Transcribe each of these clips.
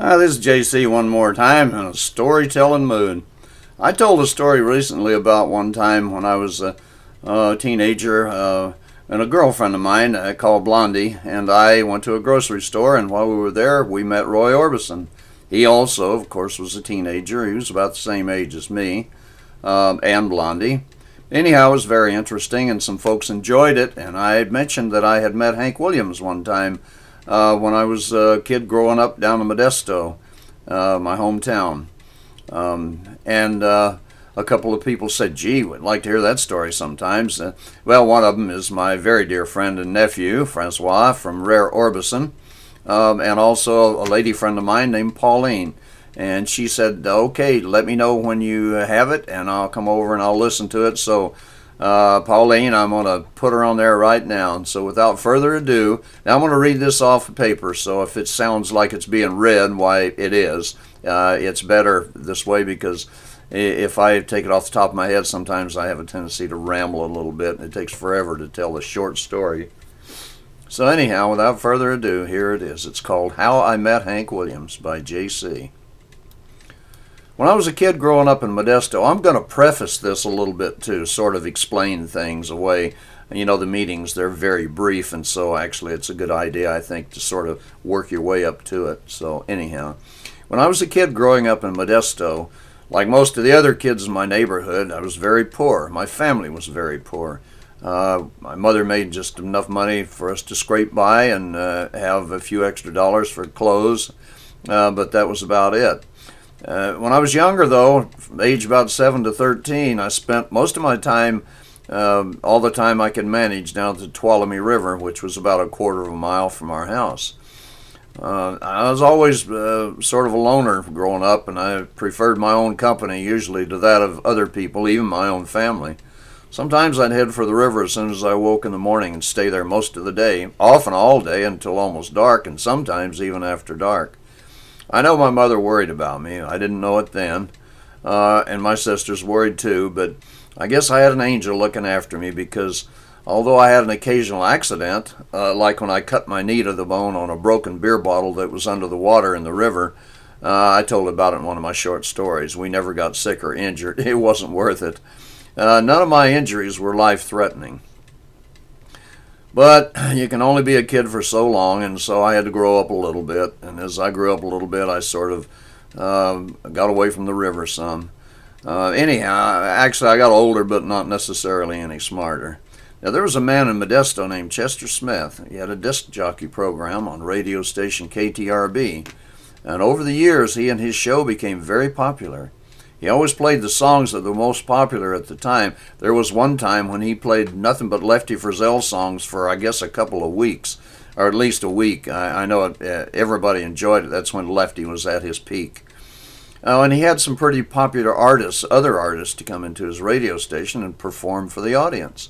Hi, this is JC one more time in a storytelling mood. I told a story recently about one time when I was a teenager and a girlfriend of mine called Blondie and I went to a grocery store, and while we were there we met Roy Orbison. He also, of course, was a teenager. He was about the same age as me and Blondie. Anyhow, it was very interesting and some folks enjoyed it, and I had mentioned that I had met Hank Williams one time when I was a kid growing up down in Modesto, my hometown. And a couple of people said, gee, we'd like to hear that story sometimes. Well, one of them is my very dear friend and nephew, Francois from Rare Orbison, and also a lady friend of mine named Pauline. And she said, okay, let me know when you have it, and I'll come over and I'll listen to it. So Pauline, I'm going to put her on there right now. And so without further ado, now I'm going to read this off the paper. So if it sounds like it's being read, why, it is. It's better this way because if I take it off the top of my head, sometimes I have a tendency to ramble a little bit, and it takes forever to tell a short story. So anyhow, without further ado, here it is. It's called How I Met Hank Williams by J.C. When I was a kid growing up in Modesto, I'm going to preface this a little bit to sort of explain things away. You know, the meetings, they're very brief, and so actually it's a good idea, I think, to sort of work your way up to it. So anyhow, when I was a kid growing up in Modesto, like most of the other kids in my neighborhood, I was very poor. My family was very poor. My mother made just enough money for us to scrape by and have a few extra dollars for clothes, but that was about it. When I was younger, though, age about 7 to 13, I spent most of my time, all the time I could manage, down at the Tuolumne River, which was about a quarter of a mile from our house. I was always sort of a loner growing up, and I preferred my own company usually to that of other people, even my own family. Sometimes I'd head for the river as soon as I woke in the morning and stay there most of the day, often all day until almost dark, and sometimes even after dark. I know my mother worried about me. I didn't know it then, and my sisters worried too, but I guess I had an angel looking after me because although I had an occasional accident, like when I cut my knee to the bone on a broken beer bottle that was under the water in the river, I told about it in one of my short stories. We never got sick or injured. It wasn't worth it. None of my injuries were life-threatening. But you can only be a kid for so long, and so I had to grow up a little bit. And as I grew up a little bit, I sort of got away from the river some. Anyhow, actually I got older, but not necessarily any smarter. Now, there was a man in Modesto named Chester Smith. He had a disc jockey program on radio station KTRB. And over the years, he and his show became very popular. He always played the songs that were most popular at the time. There was one time when he played nothing but Lefty Frizzell songs for, I guess, a couple of weeks, or at least a week. I know everybody enjoyed it. That's when Lefty was at his peak. And he had some pretty popular artists, other artists, to come into his radio station and perform for the audience.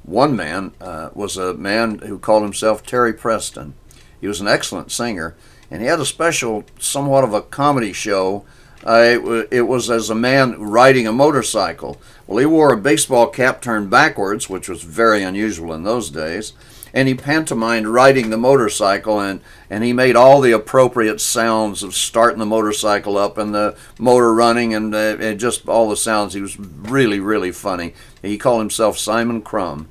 One man was a man who called himself Terry Preston. He was an excellent singer, and he had a special, somewhat of a comedy show. It was as a man riding a motorcycle. Well, he wore a baseball cap turned backwards, which was very unusual in those days, and he pantomimed riding the motorcycle, and he made all the appropriate sounds of starting the motorcycle up and the motor running and just all the sounds. He was really, really funny. He called himself Simon Crumb.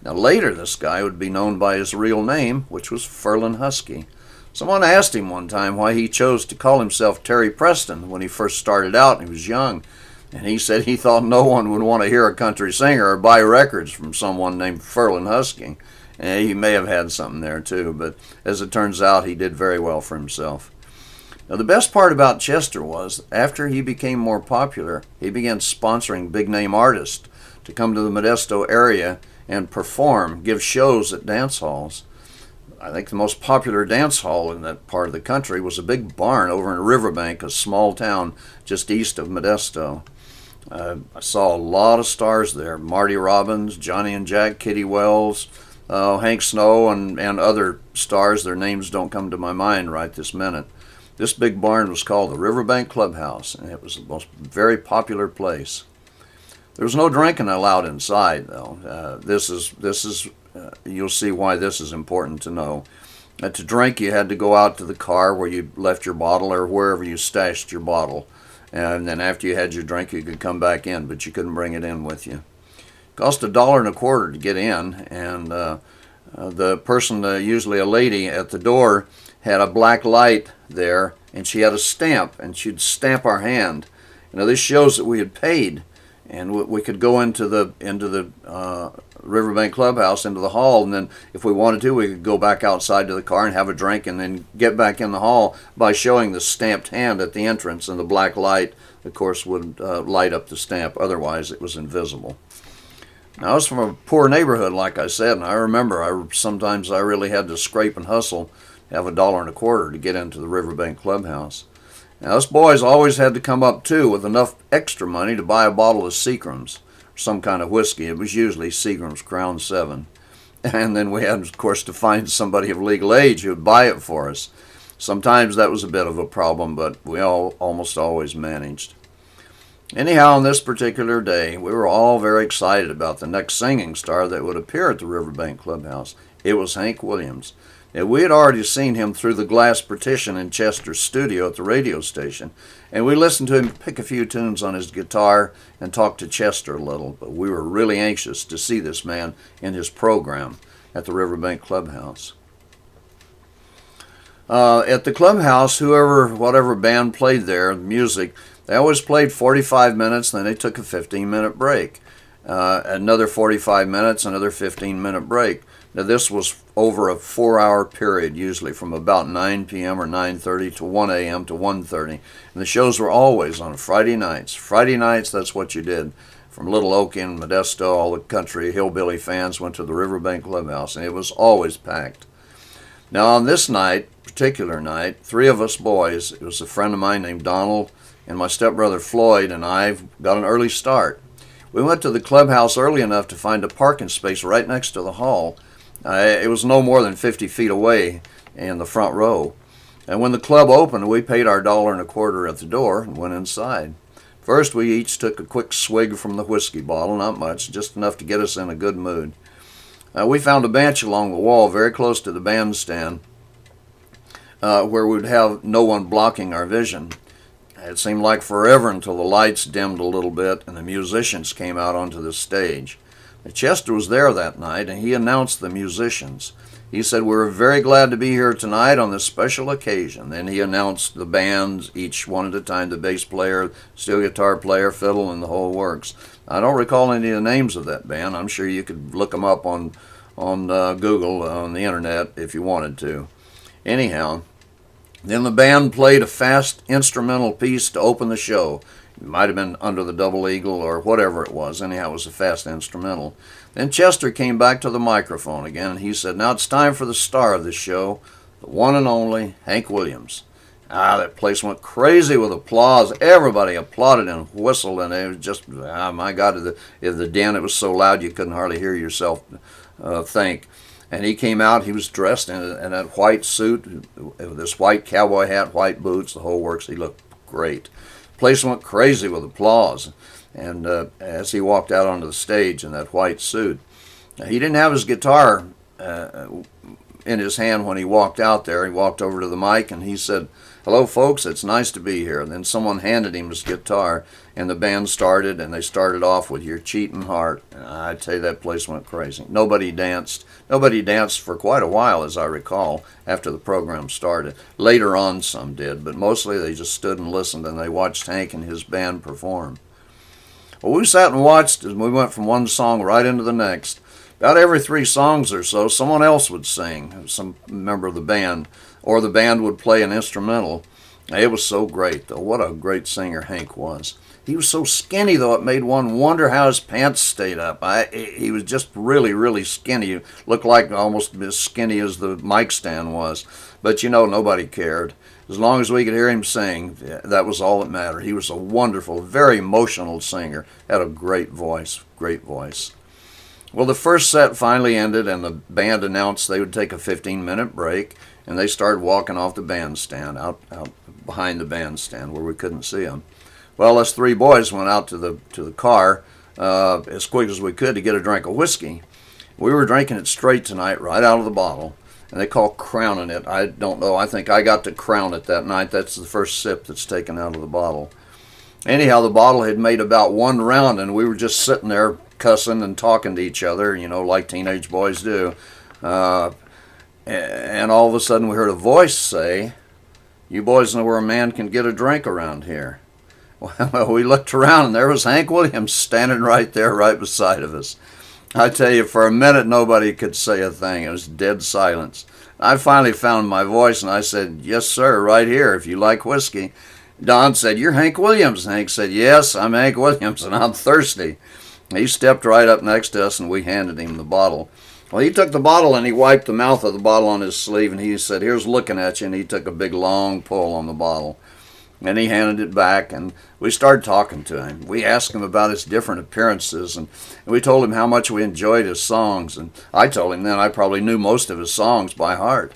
Now later this guy would be known by his real name, which was Ferlin Husky. Someone asked him one time why he chose to call himself Terry Preston when he first started out and he was young. And he said he thought no one would want to hear a country singer or buy records from someone named Ferlin Husky. And he may have had something there too, but as it turns out, he did very well for himself. Now the best part about Chester was, after he became more popular, he began sponsoring big-name artists to come to the Modesto area and perform, give shows at dance halls. I think the most popular dance hall in that part of the country was a big barn over in Riverbank, a small town just east of Modesto. I saw a lot of stars there. Marty Robbins, Johnny and Jack, Kitty Wells, Hank Snow, and other stars. Their names don't come to my mind right this minute. This big barn was called the Riverbank Clubhouse, and it was the most very popular place. There was no drinking allowed inside, though. You'll see why this is important to know. To drink, you had to go out to the car where you left your bottle or wherever you stashed your bottle. And then after you had your drink, you could come back in, but you couldn't bring it in with you. It cost $1.25 to get in, and the person, usually a lady at the door, had a black light there, and she had a stamp, and she'd stamp our hand. Now this shows that we had paid, and we could go into the Riverbank Clubhouse, into the hall, and then if we wanted to, we could go back outside to the car and have a drink, and then get back in the hall by showing the stamped hand at the entrance, and the black light, of course, would light up the stamp. Otherwise, it was invisible. Now, I was from a poor neighborhood, like I said, and I remember sometimes I really had to scrape and hustle to have $1.25 to get into the Riverbank Clubhouse. Now, us boys always had to come up, too, with enough extra money to buy a bottle of Seagram's, some kind of whiskey. It was usually Seagram's Crown 7. And then we had, of course, to find somebody of legal age who would buy it for us. Sometimes that was a bit of a problem, but we almost always managed. Anyhow, on this particular day, we were all very excited about the next singing star that would appear at the Riverbank Clubhouse. It was Hank Williams. Now, we had already seen him through the glass partition in Chester's studio at the radio station, and we listened to him pick a few tunes on his guitar and talk to Chester a little, but we were really anxious to see this man in his program at the Riverbank Clubhouse. At the clubhouse, whatever band played there, music, they always played 45 minutes, then they took a 15-minute break. Another 45 minutes, another 15-minute break. Now, this was over a 4-hour period, usually from about 9 p.m. or 9:30 to 1 a.m. to 1:30. And the shows were always on Friday nights. Friday nights, that's what you did. From Little Oak and Modesto, all the country hillbilly fans went to the Riverbank Clubhouse, and it was always packed. Now, on this particular night, 3 of us boys, it was a friend of mine named Donald, and my stepbrother Floyd, and I got an early start. We went to the clubhouse early enough to find a parking space right next to the hall. It was no more than 50 feet away in the front row. And when the club opened, we paid our $1.25 at the door and went inside. First, we each took a quick swig from the whiskey bottle, not much, just enough to get us in a good mood. We found a bench along the wall very close to the bandstand where we'd have no one blocking our vision. It seemed like forever until the lights dimmed a little bit and the musicians came out onto the stage. Chester was there that night, and he announced the musicians. He said, "We're very glad to be here tonight on this special occasion." Then he announced the bands, each one at a time, the bass player, steel guitar player, fiddle, and the whole works. I don't recall any of the names of that band. I'm sure you could look them up on Google, on the internet, if you wanted to. Anyhow, then the band played a fast instrumental piece to open the show. It might have been Under the Double Eagle or whatever it was. Anyhow, it was a fast instrumental. Then Chester came back to the microphone again, and he said, "Now it's time for the star of this show, the one and only Hank Williams." That place went crazy with applause. Everybody applauded and whistled, and it was just, my God, the den, it was so loud you couldn't hardly hear yourself think. And he came out, he was dressed in that white suit, this white cowboy hat, white boots, the whole works. He looked great. The place went crazy with applause. And as he walked out onto the stage in that white suit, he didn't have his guitar in his hand when he walked out there. He walked over to the mic and he said, "Hello, folks, it's nice to be here." And then someone handed him his guitar, and the band started, and they started off with "Your Cheating Heart." And I tell you, that place went crazy. Nobody danced. Nobody danced for quite a while, as I recall, after the program started. Later on, some did, but mostly they just stood and listened, and they watched Hank and his band perform. Well, we sat and watched as we went from one song right into the next. About every 3 songs or so, someone else would sing, some member of the band, or the band would play an instrumental. It was so great, though. What a great singer Hank was. He was so skinny, though, it made one wonder how his pants stayed up. He was just really, really skinny. He looked like almost as skinny as the mic stand was. But, nobody cared. As long as we could hear him sing, that was all that mattered. He was a wonderful, very emotional singer. Had a great voice, great voice. Well, the first set finally ended, and the band announced they would take a 15-minute break, and they started walking off the bandstand, out behind the bandstand where we couldn't see them. Well, us 3 boys went out to the car as quick as we could to get a drink of whiskey. We were drinking it straight tonight, right out of the bottle. and they call crowning it. I don't know. I think I got to crown it that night. That's the first sip that's taken out of the bottle. Anyhow, the bottle had made about one round, and we were just sitting there cussing and talking to each other, like teenage boys do. And all of a sudden we heard a voice say, "You boys know where a man can get a drink around here?" Well, we looked around, and there was Hank Williams standing right there, right beside of us. I tell you, for a minute, nobody could say a thing. It was dead silence. I finally found my voice, and I said, "Yes, sir, right here, if you like whiskey." Don said, "You're Hank Williams." And Hank said, "Yes, I'm Hank Williams, and I'm thirsty." He stepped right up next to us, and we handed him the bottle. Well, he took the bottle, and he wiped the mouth of the bottle on his sleeve, and he said, "Here's looking at you," and he took a big, long pull on the bottle. And he handed it back, and we started talking to him. We asked him about his different appearances, and we told him how much we enjoyed his songs. And I told him then I probably knew most of his songs by heart.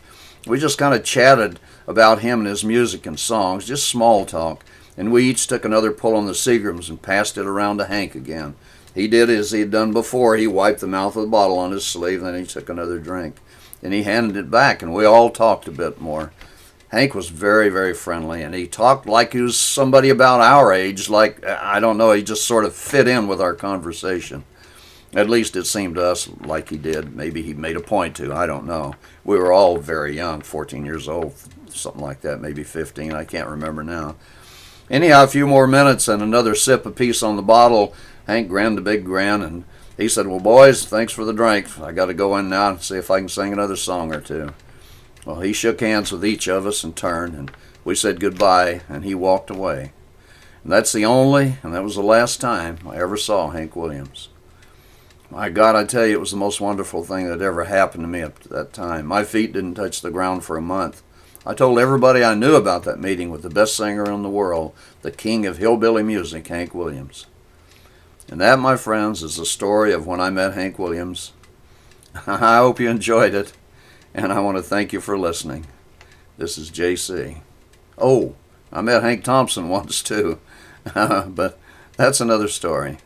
We just kind of chatted about him and his music and songs, just small talk. And we each took another pull on the Seagrams and passed it around to Hank again. He did as he had done before. He wiped the mouth of the bottle on his sleeve, and then he took another drink. And he handed it back, and we all talked a bit more. Hank was very, very friendly, and he talked like he was somebody about our age, like, I don't know, he just sort of fit in with our conversation. At least it seemed to us like he did. Maybe he made a point to, I don't know. We were all very young, 14 years old, something like that, maybe 15, I can't remember now. Anyhow, a few more minutes and another sip apiece on the bottle. Hank grinned a big grin, and he said, "Well, boys, thanks for the drink. I got to go in now and see if I can sing another song or two." Well, he shook hands with each of us and turned, and we said goodbye, and he walked away. And that's the only, and that was the last time I ever saw Hank Williams. My God, I tell you, it was the most wonderful thing that ever happened to me at that time. My feet didn't touch the ground for a month. I told everybody I knew about that meeting with the best singer in the world, the king of hillbilly music, Hank Williams. And that, my friends, is the story of when I met Hank Williams. I hope you enjoyed it. And I want to thank you for listening. This is JC. Oh, I met Hank Thompson once too, but that's another story.